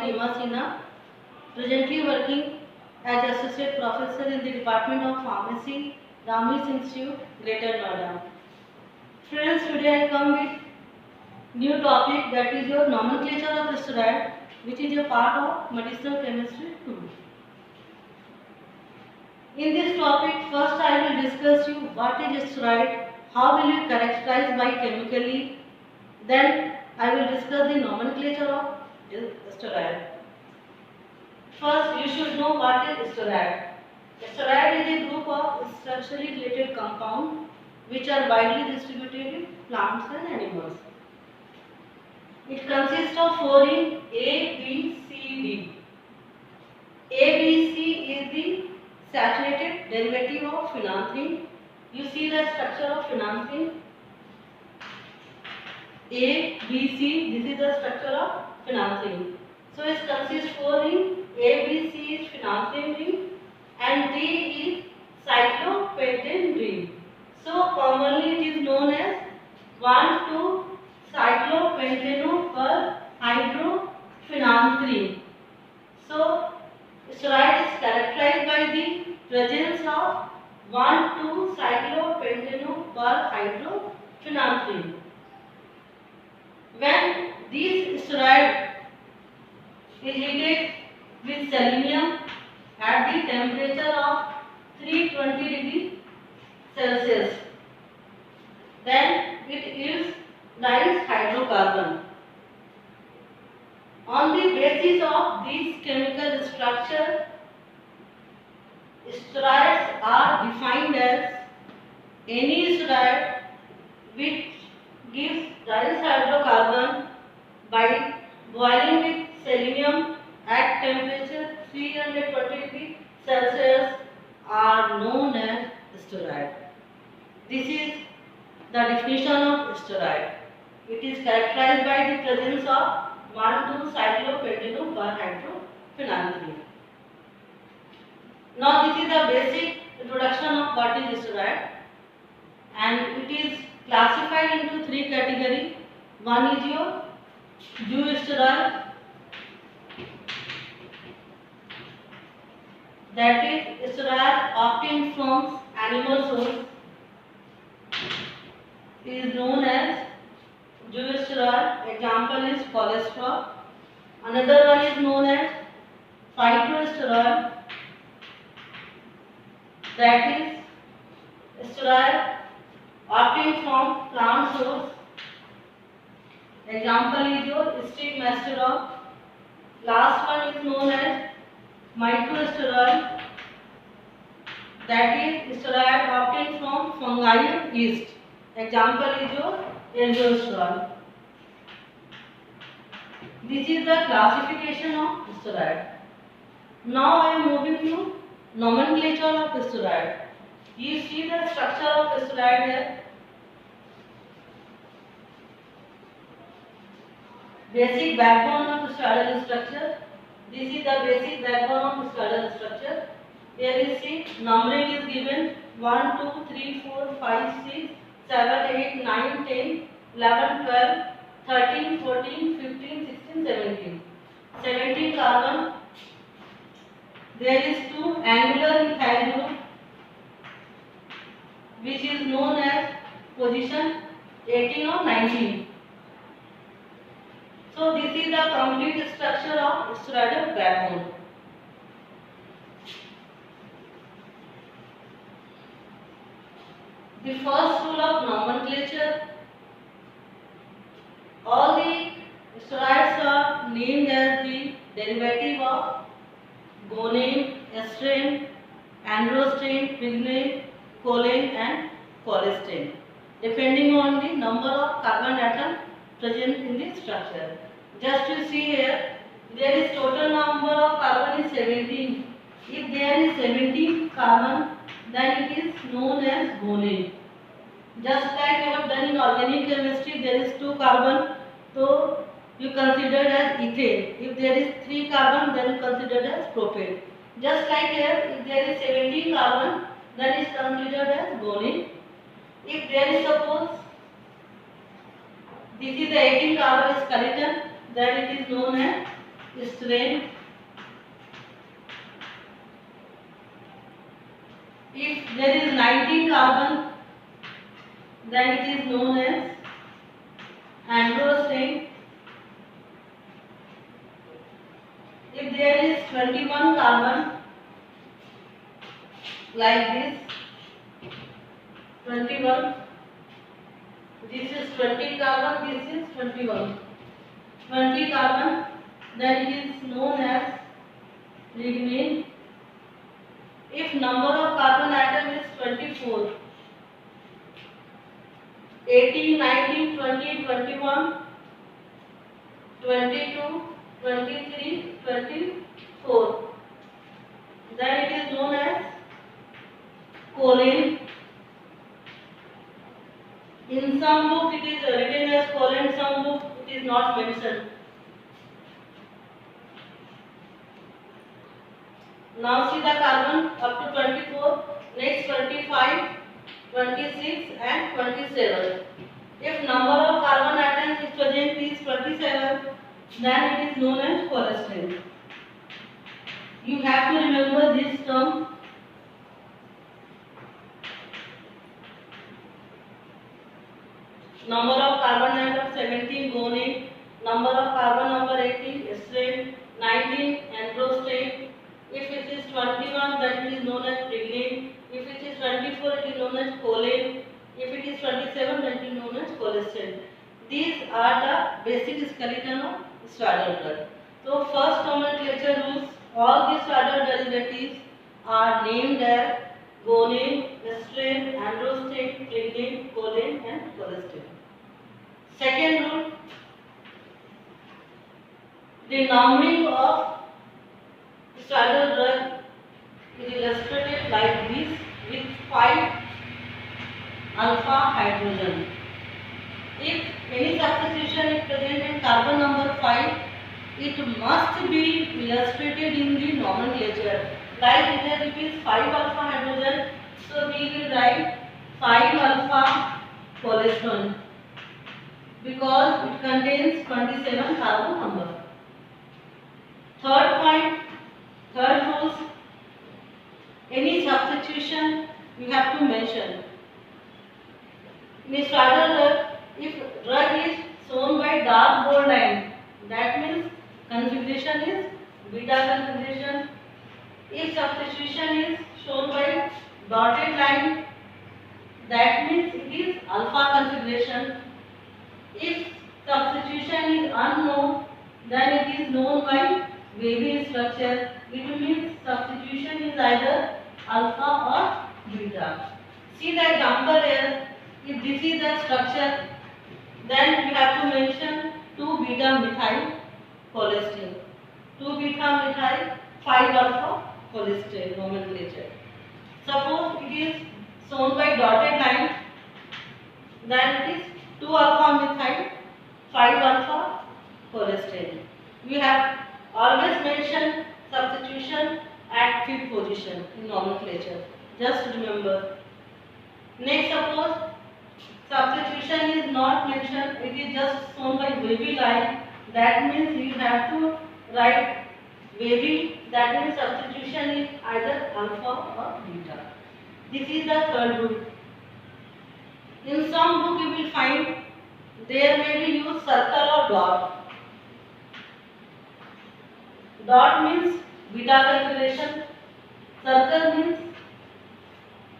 Nima Sinha, presently working as Associate Professor in the Department of Pharmacy, Ramlis Institute, Greater Noida. Friends, today I come with new topic, that is your nomenclature of steroid, which is a part of medicinal chemistry too. In this topic, first I will discuss you what is steroid, how will you characterize by chemically, then I will discuss the nomenclature of steroid. First, you should know what is steroid. Steroid is a group of structurally related compounds which are widely distributed in plants and animals. It consists of four rings A, B, C, D. A, B, C is the saturated derivative of phenanthrene. You see the structure of phenanthrene. A, B, C, this is the structure of phenanthrene. So it consists four rings. A, B, C is phenanthrene ring and D is cyclopentane ring. So commonly it is known as 1,2-cyclopentano per hydrophenanthrene. So steroid is characterized by the presence of 1,2-cyclopentano per hydrophenanthrene. When this steroid is heated with selenium at the temperature of 320 degrees Celsius, then it yields nice hydrocarbon. On the basis of this chemical structure, steroids are defined as any steroid which gives nice hydrocarbon by boiling with selenium at temperature 320 degrees Celsius are known as steroid. This is the definition of steroid. It is characterized by the presence of 1,2-cyclopentano per hydrophenanthrene. Now this is the basic introduction of what is steroid, and it is classified into three categories. One is your steroid, that is steroid obtained from animal source is known as steroid. Example is cholesterol. Another one is known as phytosteroid, that is steroid obtained from plant source. Example is your stigmasterol. Last one is known as mycosteroid, that is steroid obtained from fungal yeast. Example is your ergosterol. This is the classification of steroid. Now I am moving to nomenclature of steroid. You see the structure of steroid here. Basic backbone of steroidal structure. This is the basic backbone of steroidal structure. Here is see numbering is given 1, 2, 3, 4, 5, 6, 7, 8, 9, 10, 11, 12, 13, 14, 15, 16, 17. 17 carbon. There is 2 angular ethyl group which is known as position 18 or 19. So this is the complete structure of steroidal backbone. The first rule of nomenclature: all the steroids are named as the derivative of guanine, estrane, androsten, pyridine, choline and cholesterol, depending on the number of carbon atoms present in the structure. Just to see here, there is total number of carbon is 17. If there is 17 carbon, then it is known as guanine. Just like you have done in organic chemistry, there is 2 carbon, so you consider as ethane. If there is 3 carbon, then you consider as propane. Just like here, if there is 17 carbon, then it is considered as guanine. If there is suppose this is the 18 carbon skeleton, then it is known as strain. If there is 19 carbon, then it is known as androgen. If there is 21 carbon, like this, 21, this is 20 carbon, this is 21. 20 carbon, then it is known as lignin. If number of carbon atom is 24, 18, 19, 20, 21, 22, 23, 24, then it is known as choline. In some book it is written as choline, some book it is not mentioned. Now see the carbon up to 24, next 25, 26 and 27. If number of carbon atoms is present is 27, then it is known as cholesterol. You have to remember this term. Number of carbon atom 17, guanine. Number of carbon number 18, estrane. 19, androgen. If it is 21, then it is known as lignin. If it is 24, it is known as choline. If it is 27, then it is known as cholesterol. These are the basic skeleton of swaddle drug. So first nomenclature rules, all these swaddle derivatives are named as guanine, estrane, androgen, lignin, choline and cholesterol. Second rule, the numbering of swaddle drug is illustrated like this with 5 alpha hydrogen. If any substitution is present in carbon number 5, it must be illustrated in the nomenclature. Like here it is 5 alpha hydrogen, so we will write 5 alpha cholesterol because it contains 27 carbon number. Third point, third rules, any substitution you have to mention. In a swaddle drug, if drug is shown by dark bold line, that means configuration is beta configuration. If substitution is shown by dotted line, that means it is alpha configuration. If substitution is unknown, then it is known by wavy structure. It means substitution is either alpha or beta. See the example here. If this is the structure, then we have to mention 2 beta methyl cholesterol. 2 beta methyl 5 alpha cholesterol nomenclature. Suppose it is shown by dotted line, then it is 2 alpha methyl 5 alpha cholesterol. We have always mentioned substitution at 5th position in nomenclature. Just remember. Next, suppose substitution is not mentioned, it is just shown by wavy line. That means you have to write wavy, that means substitution is either alpha or beta. This is the third rule. In some book you will find there may be used circle or dot. Dot means beta configuration, circle means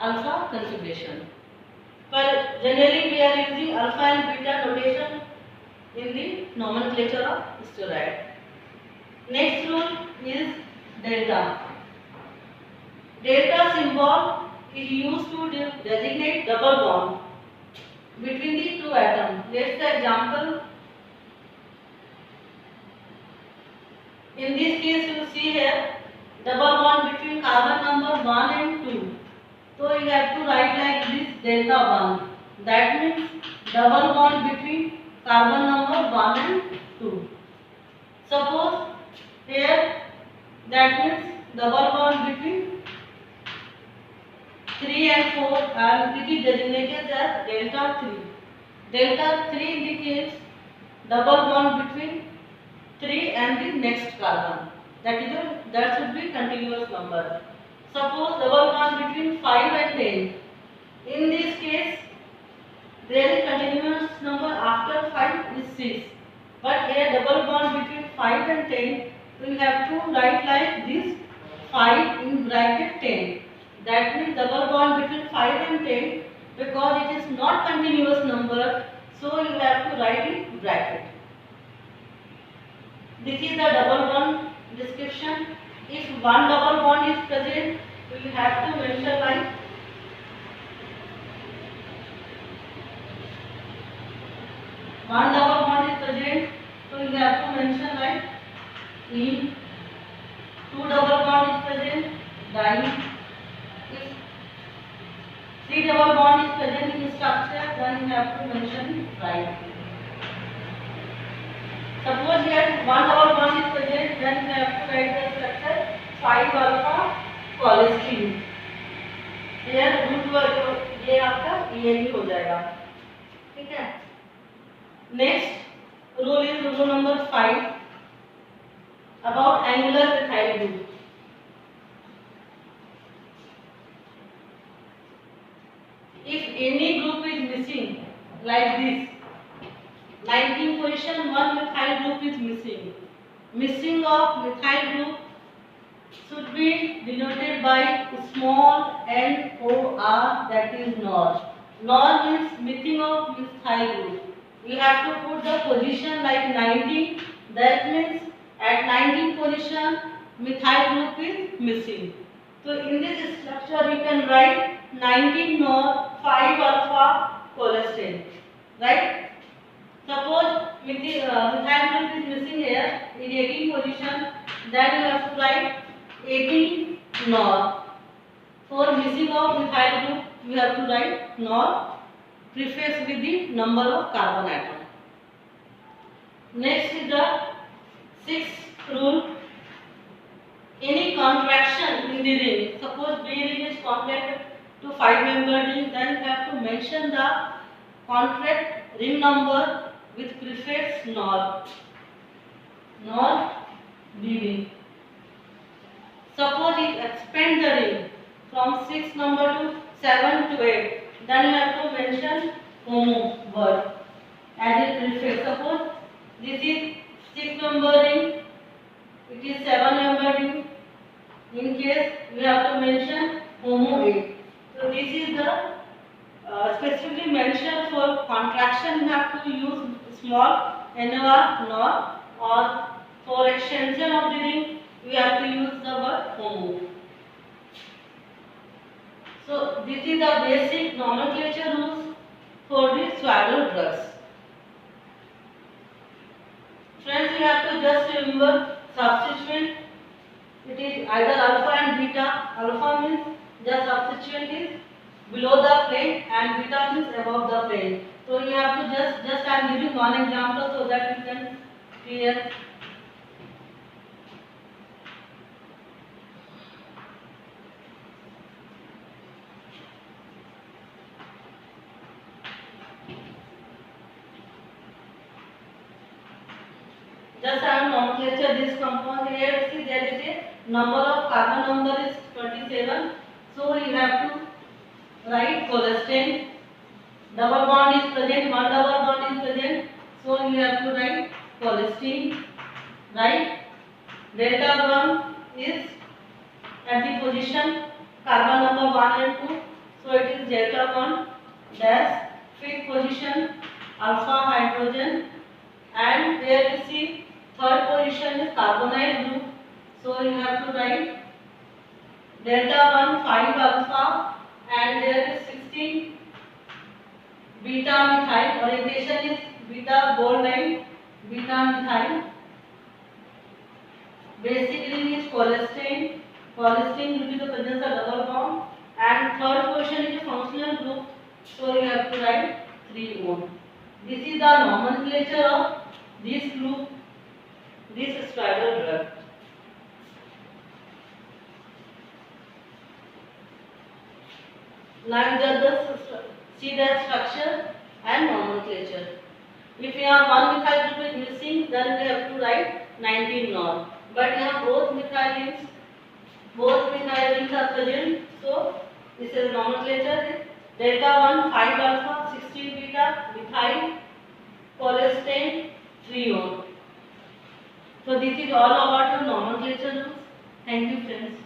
alpha configuration. But generally we are using alpha and beta notation in the nomenclature of steroid. Next rule is delta. Delta symbol is used to designate double bond between the two atoms. Let's say example. In this case you see here double bond between carbon number 1 and 2. So you have to write like this delta 1. That means double bond between carbon number 1 and 2. Suppose here that means double bond between 3 and 4 and it is designated as delta 3. Delta 3 indicates double bond between 3 and the next carbon. That should be continuous number. Suppose double bond between 5 and 10. In this case, there is continuous number after 5 is 6. But here double bond between 5 and 10, we have to write like this 5 in bracket 10. That means double bond between 5 and 10, because it is not continuous number, so you have to write in bracket. This is the double bond description. If one double bond is present, we have to mention like one double bond is present, so you have to mention like in. Two double bond is present, di. If three double bond is present in structure, then you have to mention right. Suppose here one double bond is present, then you have to write the structure 5 alpha cholesterol. Here root ये आपका ये भी हो जाएगा, ठीक है. Next rule is rule number 5 about angular methyl group. If any group is missing like this, 19 position one methyl group is missing. Missing of methyl group should be denoted by small NOR, that is NOR. NOR means missing of methyl group. We have to put the position like 19. That means at 19 position methyl group is missing. So in this structure you can write 19 NOR 5 alpha cholesterol, right? Suppose methyl group is missing here in 18 position, then you have to write 18 NOR. For missing of methyl group, we have to write NOR prefix with the number of carbon atom. Next is the sixth rule. Any contraction in the ring, suppose B ring is contracted to 5-member ring, then you have to mention the contract ring number with prefix NOR. NOR B ring. Suppose it expand the ring from 6 number to 7 to 8, then you have to mention HOMO word as a prefix. Suppose this is 6 number ring, it is 7 number ring. In case we have to mention HOMO 8. So this is the specifically mentioned for contraction. You have to use small NOR, or for extension of the ring we have to use the word HOMO. So this is the basic nomenclature rules for the Swaddle drugs. Friends, you have to just remember substituent. It is either alpha and beta. Alpha means the substituent is below the plane and beta means above the plane. So you have to just I am giving one example so that you can clear. Just I am nomenclature this compound here. See, there is a number of carbon number is 27. So you have to write cholesterol. Double bond is present, one double bond is present. So you have to write cholesterol. Right? Delta 1 is at the position carbon number 1 and 2. So it is delta 1 dash. Fifth position alpha hydrogen. And there you see third position is carbonyl group. So you have to write delta 1 5 alpha, and there is 16 beta methyl. Orientation is beta bold line, beta methyl. Basic ring is cholesterol. Cholesterol will be the presence of double bond. And third position is a functional group. So you have to write 3O. This is the nomenclature of this group, this Swaddle drug. Now just see the structure and nomenclature. If you have one methyl group is missing, then we have to write 19 non. But you have both methylines are present, so this is nomenclature. Delta 1 5 alpha 16 beta methyl cholesterol 3 on. So this is all about your nomenclature rules. Thank you friends.